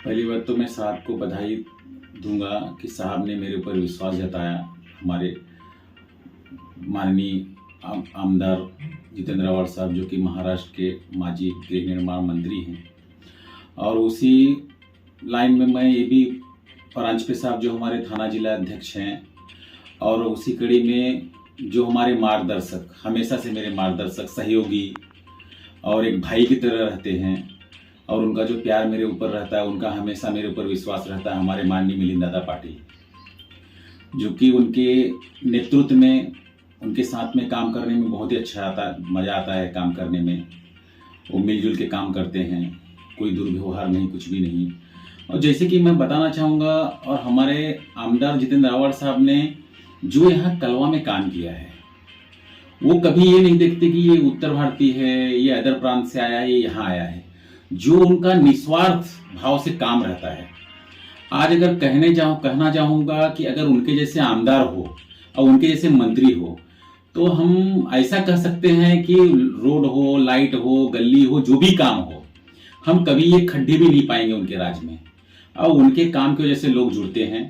पहली बात तो मैं साहब को बधाई दूंगा कि साहब ने मेरे ऊपर विश्वास जताया। हमारे माननीय आमदार जितेंद्र आव्हाड साहब जो कि महाराष्ट्र के माजी गृह निर्माण मंत्री हैं, और उसी लाइन में मैं ये भी परांजपे साहब जो हमारे थाना जिला अध्यक्ष हैं, और उसी कड़ी में जो हमारे मार्गदर्शक, हमेशा से मेरे मार्गदर्शक, सहयोगी और एक भाई की तरह रहते हैं, और उनका जो प्यार मेरे ऊपर रहता है, उनका हमेशा मेरे ऊपर विश्वास रहता है, हमारे माननीय मिलिंद दादा पाटिल, जो कि उनके नेतृत्व में, उनके साथ में काम करने में बहुत ही अच्छा मज़ा आता है। काम करने में वो मिलजुल के काम करते हैं, कोई दुर्व्यवहार नहीं, कुछ भी नहीं। और जैसे कि मैं बताना चाहूँगा, और हमारे आमदार जितेंद्र आव्हाड साहब ने जो यहाँ कलवा में काम किया है, वो कभी ये नहीं देखते कि ये उत्तर भारतीय है, ये अदर प्रांत से आया है, ये यहाँ आया है। जो उनका निस्वार्थ भाव से काम रहता है। आज अगर कहना चाहूँगा कि अगर उनके जैसे आमदार हो और उनके जैसे मंत्री हो, तो हम ऐसा कह सकते हैं कि रोड हो, लाइट हो, गली हो, जो भी काम हो, हम कभी ये खड्डे भी नहीं पाएंगे उनके राज में। और उनके काम की वजह से लोग जुड़ते हैं,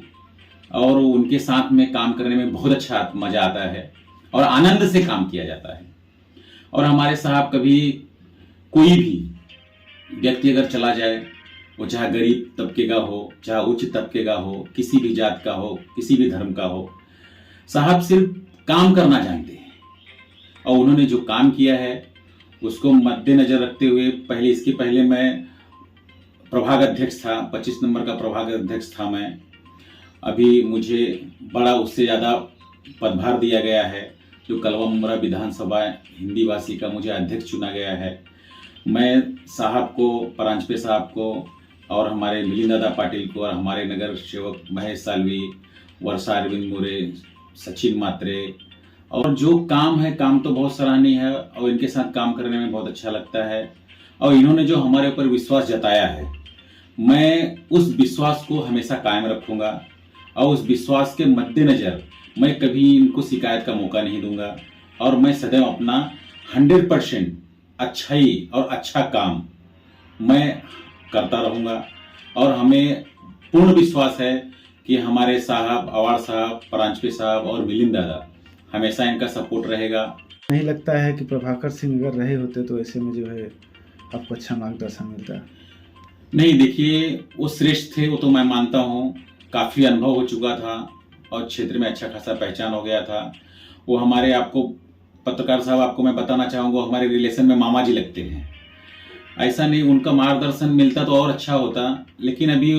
और उनके साथ में काम करने में बहुत अच्छा मजा आता है, और आनंद से काम किया जाता है। और हमारे साहब कभी कोई भी व्यक्ति अगर चला जाए, वो चाहे गरीब तबके का हो, चाहे उच्च तबके का हो, किसी भी जात का हो, किसी भी धर्म का हो, साहब सिर्फ काम करना जानते हैं। और उन्होंने जो काम किया है उसको मद्देनजर रखते हुए, इसके पहले मैं प्रभाग अध्यक्ष था, 25 नंबर का प्रभाग अध्यक्ष था मैं। अभी मुझे बड़ा उससे ज़्यादा पदभार दिया गया है, जो कलवा मुमरा विधानसभा हिंदी भाषी का मुझे अध्यक्ष चुना गया है। मैं साहब को, परांजपे साहब को, और हमारे मिलिंद दादा पाटिल को, और हमारे नगर सेवक महेश सालवी, वर्षा अरविंद मोरे, सचिन मात्रे, और जो काम है, काम तो बहुत सराहनीय है, और इनके साथ काम करने में बहुत अच्छा लगता है। और इन्होंने जो हमारे ऊपर विश्वास जताया है, मैं उस विश्वास को हमेशा कायम रखूंगा, और उस विश्वास के मद्देनजर मैं कभी इनको शिकायत का मौका नहीं दूंगा, और मैं सदैव अपना 100% अच्छाई और अच्छा काम मैं करता रहूंगा। और हमें पूर्ण विश्वास है कि हमारे साहब, आव्हाड साहब, परांजपे साहब और मिलिंद दादा, हमेशा इनका सपोर्ट रहेगा। नहीं लगता है कि प्रभाकर सिंह अगर रहे होते तो ऐसे में जो है आपको अच्छा मार्गदर्शन मिलता? नहीं, देखिए, वो श्रेष्ठ थे, वो तो मैं मानता हूँ। काफ़ी अनुभव हो चुका था, और क्षेत्र में अच्छा खासा पहचान हो गया था। वो हमारे, आपको पत्रकार साहब, आपको मैं बताना चाहूँगा, हमारे रिलेशन में मामा जी लगते हैं। ऐसा नहीं, उनका मार्गदर्शन मिलता तो और अच्छा होता, लेकिन अभी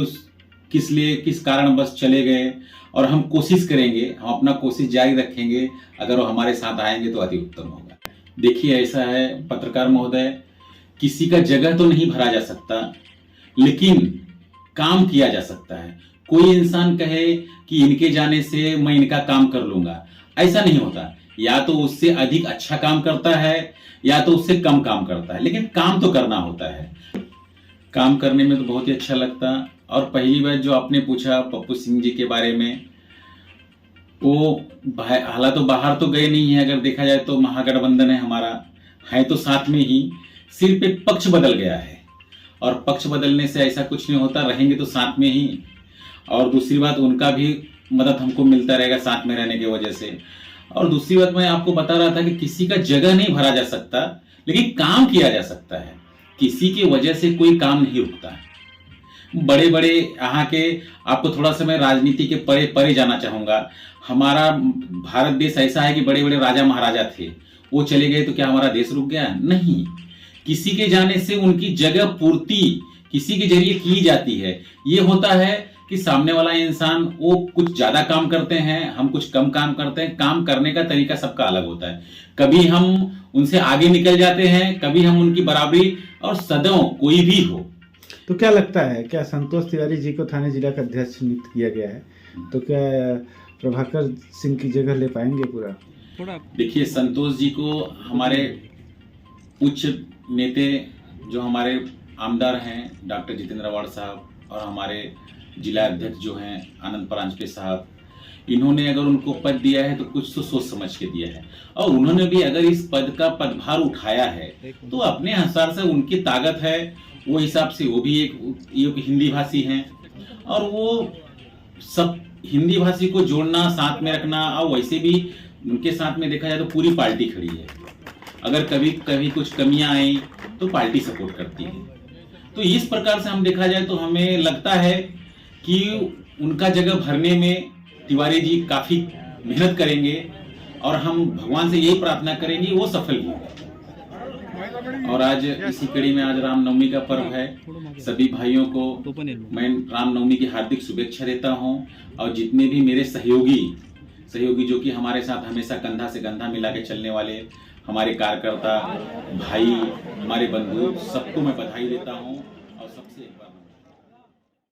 किस कारण बस चले गए। और हम कोशिश करेंगे, हम अपना कोशिश जारी रखेंगे, अगर वो हमारे साथ आएंगे तो अति उत्तम होगा। देखिए, ऐसा है पत्रकार महोदय, किसी का जगह तो नहीं भरा जा सकता, लेकिन काम किया जा सकता है। कोई इंसान कहे कि इनके जाने से मैं इनका काम कर लूंगा, ऐसा नहीं होता। या तो उससे अधिक अच्छा काम करता है, या तो उससे कम काम करता है, लेकिन काम तो करना होता है। काम करने में तो बहुत ही अच्छा लगता। और पहली बात जो आपने पूछा पप्पू सिंह जी के बारे में, वो हालांकि तो बाहर तो गए नहीं है, अगर देखा जाए तो महागठबंधन है हमारा, है तो साथ में ही, सिर्फ एक पक्ष बदल गया है। और पक्ष बदलने से ऐसा कुछ नहीं होता, रहेंगे तो साथ में ही। और दूसरी बात, उनका भी मदद हमको मिलता रहेगा साथ में रहने की वजह से। और दूसरी बात, मैं आपको बता रहा था कि किसी का जगह नहीं भरा जा सकता, लेकिन काम किया जा सकता है। किसी की वजह से कोई काम नहीं रुकता। बड़े बड़े यहाँ के, आपको थोड़ा सा मैं राजनीति के परे परे जाना चाहूंगा। हमारा भारत देश ऐसा है कि बड़े बड़े राजा महाराजा थे, वो चले गए तो क्या हमारा देश रुक गया? नहीं, किसी के जाने से उनकी जगह पूर्ति किसी के जरिए की जाती है। ये होता है कि सामने वाला इंसान, वो कुछ ज्यादा काम करते हैं, हम कुछ कम काम करते हैं। काम करने का तरीका सबका अलग होता है। कभी हम उनसे आगे निकल जाते हैं, कभी हम उनकी बराबरी, और सदैव कोई भी हो। तो क्या लगता है, क्या संतोष तिवारी जी को थाने जिला का अध्यक्ष नियुक्त किया गया है, तो क्या प्रभाकर सिंह की जगह ले पाएंगे पूरा? देखिए, संतोष जी को हमारे उच्च नेते, जो हमारे आमदार हैं डॉक्टर जितेंद्र आव्हाड साहब, और हमारे जिला अध्यक्ष जो हैं आनंद परांजपे साहब, इन्होंने अगर उनको पद दिया है तो कुछ तो सोच समझ के दिया है। और उन्होंने भी अगर इस पद का पदभार उठाया है तो अपने अनुसार से, उनकी ताकत है, वो हिसाब से वो भी एक हिंदी भाषी हैं, और वो सब हिंदी भाषी को जोड़ना, साथ में रखना, और वैसे भी उनके साथ में देखा जाए तो पूरी पार्टी खड़ी है। अगर कभी कभी कुछ कमियां आई तो पार्टी सपोर्ट करती है। तो इस प्रकार से हम देखा जाए तो हमें लगता है कि उनका जगह भरने में तिवारी जी काफी मेहनत करेंगे, और हम भगवान से यही प्रार्थना करेंगे वो सफल भी होंगे। और आज इसी कड़ी में आज रामनवमी का पर्व है। सभी भाइयों को मैं रामनवमी की हार्दिक शुभेच्छा देता हूं, और जितने भी मेरे सहयोगी जो कि हमारे साथ हमेशा कंधा से कंधा मिला के चलने वाले हमारे कार्यकर्ता भाई, हमारे बंधु, सबको मैं बधाई देता हूं। और सबसे